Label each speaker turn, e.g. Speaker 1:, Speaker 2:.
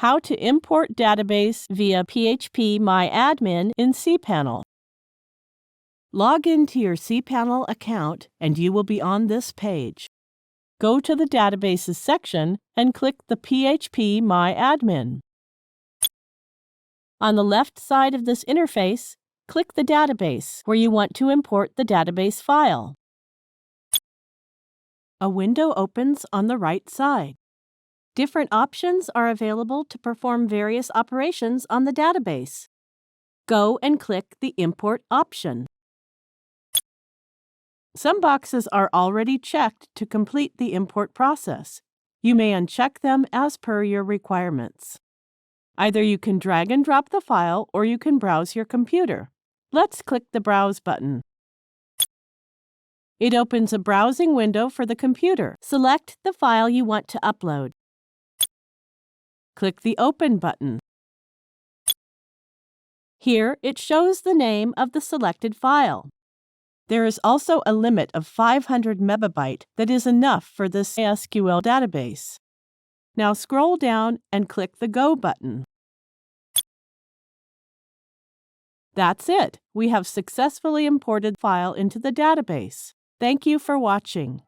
Speaker 1: How to import database via phpMyAdmin in cPanel. Log into your cPanel account and you will be on this page. Go to the Databases section and click the phpMyAdmin. On the left side of this interface, click the database where you want to import the database file. A window opens on the right side. Different options are available to perform various operations on the database. Go and click the Import option. Some boxes are already checked to complete the import process. You may uncheck them as per your requirements. Either you can drag and drop the file or you can browse your computer. Let's click the Browse button. It opens a browsing window for the computer. Select the file you want to upload. Click the Open button. Here, it shows the name of the selected file. There is also a limit of 500 MB that is enough for this SQL database. Now scroll down and click the Go button. That's it. We have successfully imported the file into the database. Thank you for watching.